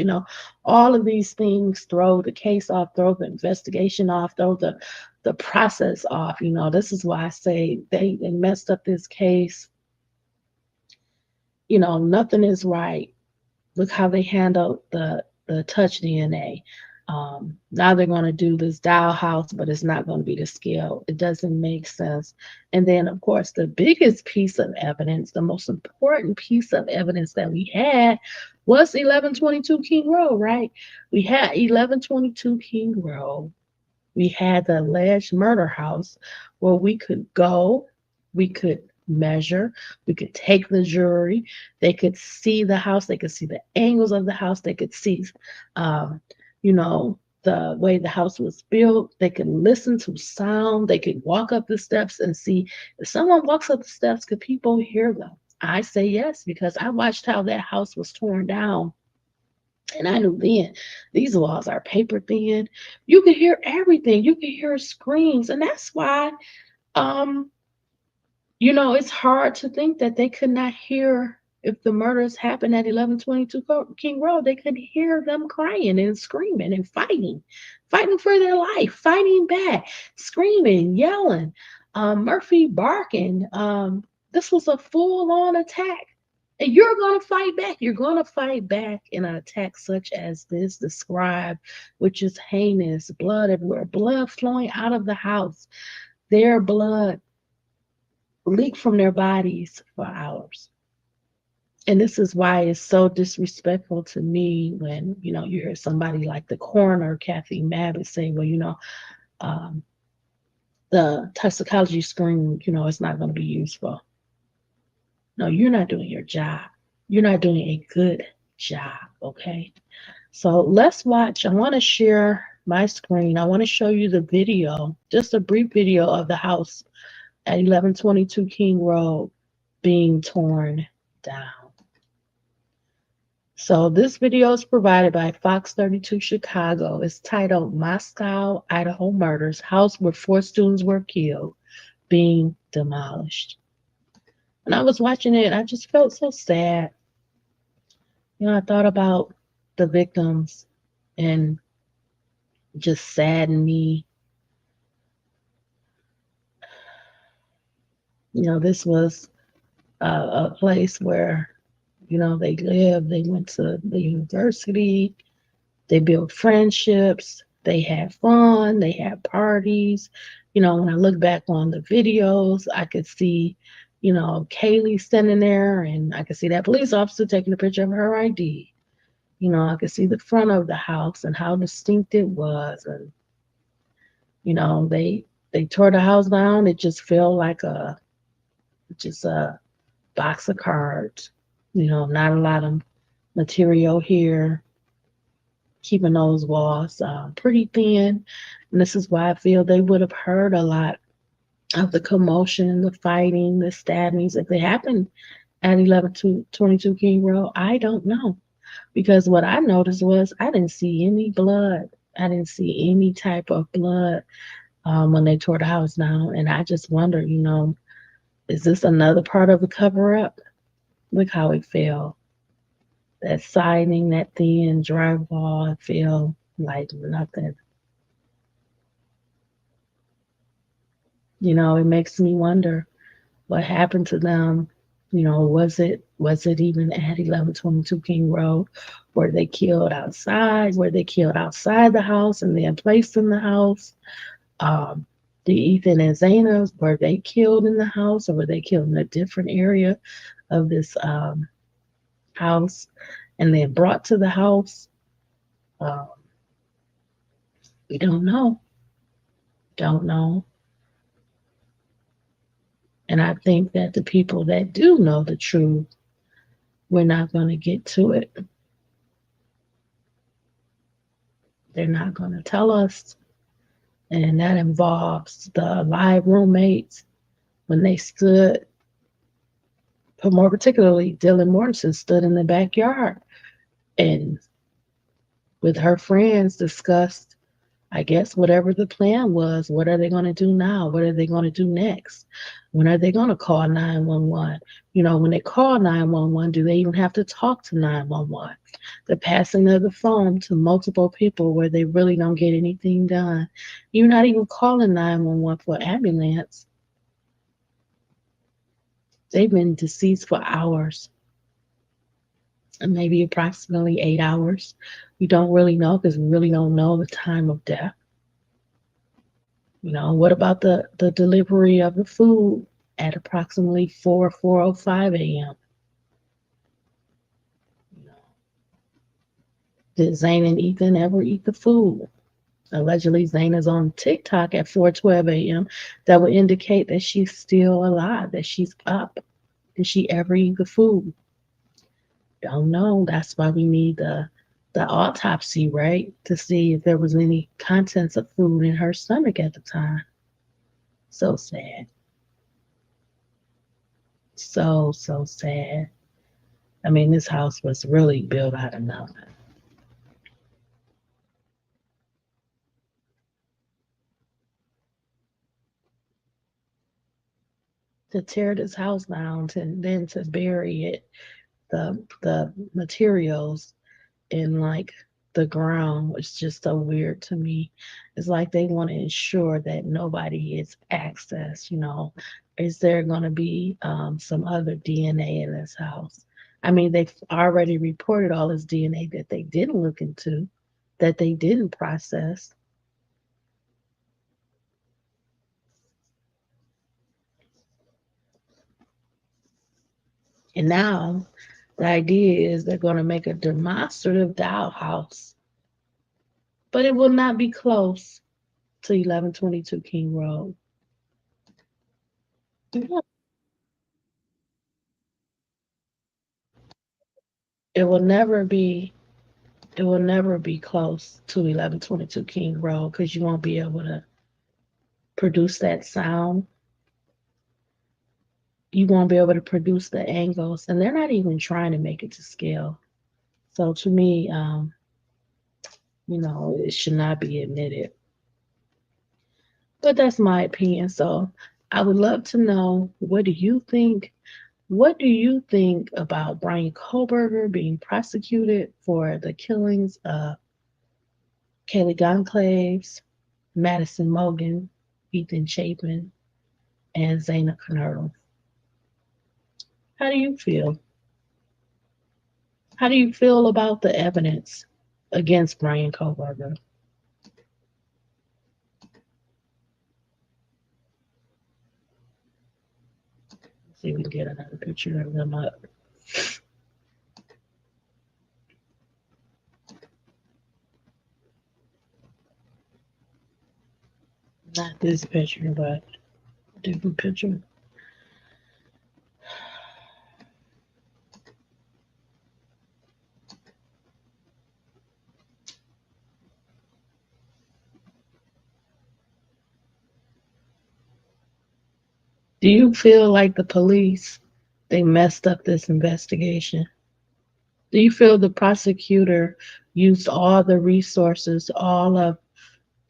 All of these things throw the case off, throw the investigation off, throw the process off. This is why I say they messed up this case. Nothing is right. Look how they handled the touch DNA. Now they're going to do this dollhouse, but it's not going to be the scale. It doesn't make sense. And then, of course, the biggest piece of evidence, the most important piece of evidence that we had was 1122 King Road, right? We had 1122 King Road. We had the alleged murder house where we could go, we could measure, we could take the jury, they could see the house, they could see the angles of the house, they could see, um, you know, the way the house was built, they could listen to sound, they could walk up the steps and see if someone walks up the steps, could people hear them? I say yes, because I watched how that house was torn down. And I knew then these walls are paper thin. You can hear everything. You can hear screams. And that's why um, it's hard to think that they could not hear if the murders happened at 1122 King Road. They could hear them crying and screaming and fighting for their life, fighting back, screaming, yelling, Murphy barking. This was a full on attack. And you're going to fight back. You're going to fight back in an attack such as this described, which is heinous, blood everywhere, blood flowing out of the house. Their blood leak from their bodies for hours. And this is why it's so disrespectful to me when, you hear somebody like the coroner, Cathy Mabbutt, say, well, um, the toxicology screen, it's not going to be useful. No, you're not doing your job. You're not doing a good job, okay? So let's watch. I want to share my screen. I want to show you the video, just a brief video of the house at 1122 King Road being torn down. So this video is provided by Fox 32 Chicago. It's titled Moscow, Idaho Murders, House where 4 students were killed, being demolished. And I was watching it, I just felt so sad. I thought about the victims and just saddened me. This was a place where they lived, they went to the university, they built friendships, they had fun, they had parties. When I look back on the videos, I could see, Kaylee standing there, and I could see that police officer taking a picture of her ID. I could see the front of the house and how distinct it was. And, they tore the house down. It just felt like just a box of cards. Not a lot of material here, keeping those walls pretty thin. And this is why I feel they would have heard a lot of the commotion, the fighting, the stabbings. If they happened at 1122 King Road, I don't know. Because what I noticed was I didn't see any blood. I didn't see any type of blood when they tore the house down. And I just wonder, is this another part of the cover up? Look how it fell. That siding, that thin drywall, it felt like nothing. It makes me wonder what happened to them. Was it even at 1122 King Road? Were they killed outside? Were they killed outside the house and then placed in the house? The Ethan and Zaina, were they killed in the house, or were they killed in a different area of this house and then brought to the house? We don't know. Don't know. And I think that the people that do know the truth, we're not going to get to it. They're not going to tell us. And that involves the live roommates when they stood, but more particularly, Dylan Mortensen stood in the backyard and with her friends discussed, I guess, whatever the plan was. What are they going to do now? What are they going to do next? When are they going to call 911? When they call 911, do they even have to talk to 911? The passing of the phone to multiple people where they really don't get anything done. You're not even calling 911 for ambulance. They've been deceased for hours, and maybe approximately 8 hours. We don't really know because we really don't know the time of death. What about the delivery of the food at approximately 4:05 a.m.? Did Zane and Ethan ever eat the food? Allegedly, Zane is on TikTok at 4:12 a.m. That would indicate that she's still alive, that she's up. Did she ever eat the food? Don't know. That's why we need the autopsy, right? To see if there was any contents of food in her stomach at the time. So sad. So sad. I mean, this house was really built out of nothing. To tear this house down and then to bury it, the materials in like the ground was just so weird to me. It's like they want to ensure that nobody is access. Is there going to be some other DNA in this house? I mean, they've already reported all this DNA that they didn't look into, that they didn't process. And now the idea is they're going to make a demonstrative dollhouse, but it will not be close to 1122 King Road. It will never be. It will never be close to 1122 King Road because you won't be able to produce that sound. You won't be able to produce the angles, and they're not even trying to make it to scale. So to me, it should not be admitted. But that's my opinion. So I would love to know, what do you think? What do you think about Bryan Kohberger being prosecuted for the killings of Kaylee Goncalves, Madison Mogan, Ethan Chapin, and Zaina Colonel? How do you feel? How do you feel about the evidence against Bryan Kohberger? See if we can get another picture of them up. Not this picture, but a different picture. Do you feel like the police, they messed up this investigation? Do you feel the prosecutor used all the resources, all of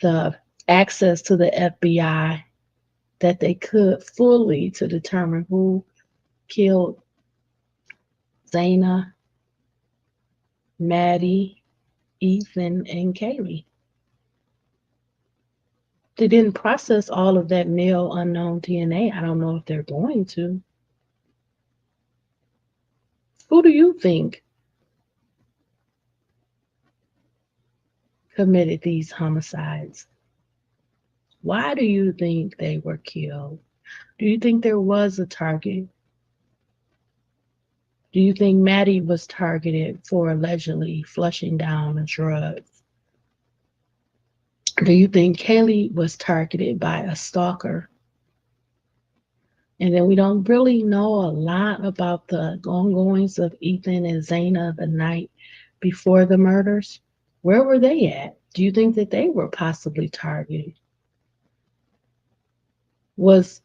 the access to the FBI that they could fully to determine who killed Zaina, Maddie, Ethan, and Kaylee? They didn't process all of that male unknown DNA. I don't know if they're going to. Who do you think committed these homicides? Why do you think they were killed? Do you think there was a target? Do you think Maddie was targeted for allegedly flushing down the drugs? Do you think Kaylee was targeted by a stalker? And then we don't really know a lot about the ongoings of Ethan and Zaina the night before the murders. Where were they at? Do you think that they were possibly targeted? Was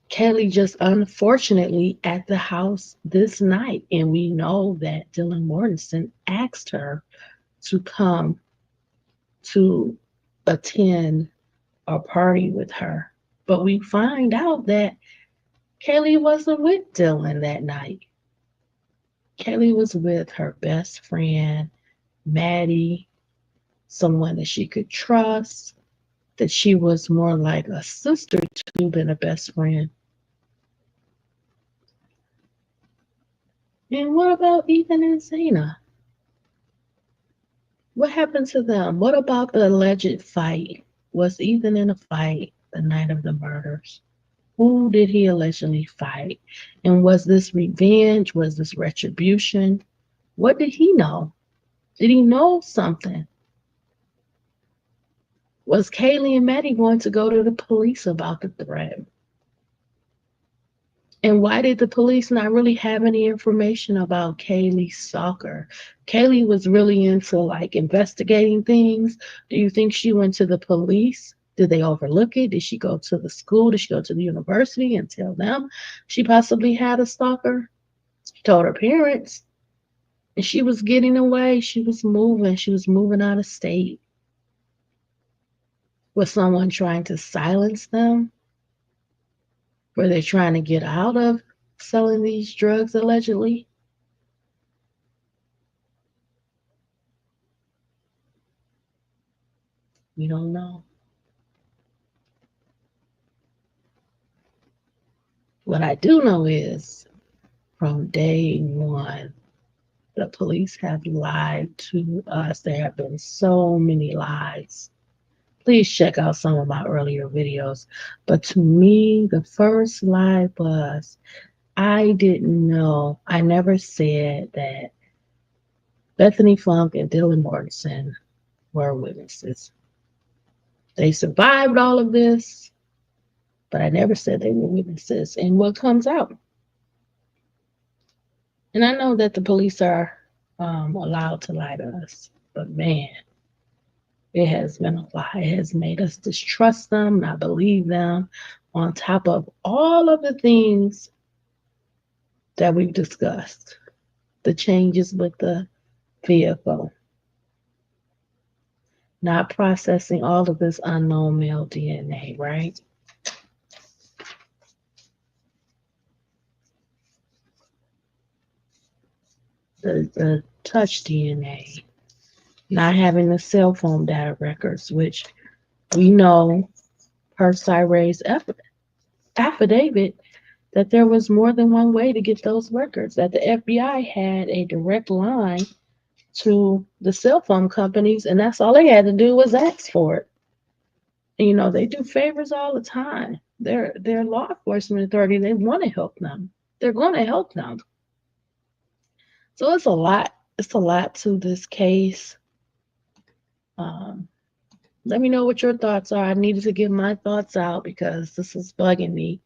Kelly just unfortunately at the house this night? And we know that Dylan Mortensen asked her to come to attend a party with her. But we find out that Kelly wasn't with Dylan that night. Kelly was with her best friend, Maddie, someone that she could trust, that she was more like a sister to than a best friend. And what about Ethan and Zaina? What happened to them? What about the alleged fight? Was Ethan in a fight the night of the murders? Who did he allegedly fight? And was this revenge? Was this retribution? What did he know? Did he know something? Was Kaylee and Maddie going to go to the police about the threat? And why did the police not really have any information about Kaylee's stalker? Kaylee was really into like investigating things. Do you think she went to the police? Did they overlook it? Did she go to the school? Did she go to the university and tell them she possibly had a stalker? She told her parents. And she was getting away. She was moving. She was moving out of state. Was someone trying to silence them? Were they trying to get out of selling these drugs allegedly? We don't know. What I do know is from day one, the police have lied to us. There have been so many lies. Please check out some of my earlier videos. But to me, the first lie was I didn't know. I never said that Bethany Funk and Dylan Mortensen were witnesses. They survived all of this, but I never said they were witnesses. And what comes out? And I know that the police are allowed to lie to us, but man, it has been a lie. It has made us distrust them, not believe them, on top of all of the things that we've discussed. The changes with the vehicle, not processing all of this unknown male DNA, right? The touch DNA, not having the cell phone data records, which we know per Cyray's affidavit that there was more than one way to get those records, that the FBI had a direct line to the cell phone companies, and that's all they had to do was ask for it. And, you know, they do favors all the time. They're law enforcement authority. They want to help them. They're going to help them. So it's a lot. It's a lot to this case. Let me know what your thoughts are. I needed to get my thoughts out because this is bugging me.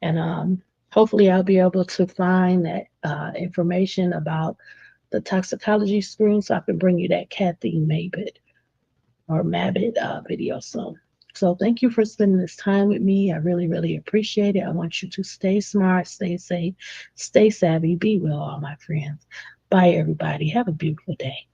And hopefully I'll be able to find that information about the toxicology screen so I can bring you that Cathy Mabbutt video soon. So thank you for spending this time with me. I really, really appreciate it. I want you to stay smart, stay safe, stay savvy, be well, all my friends. Bye, everybody. Have a beautiful day.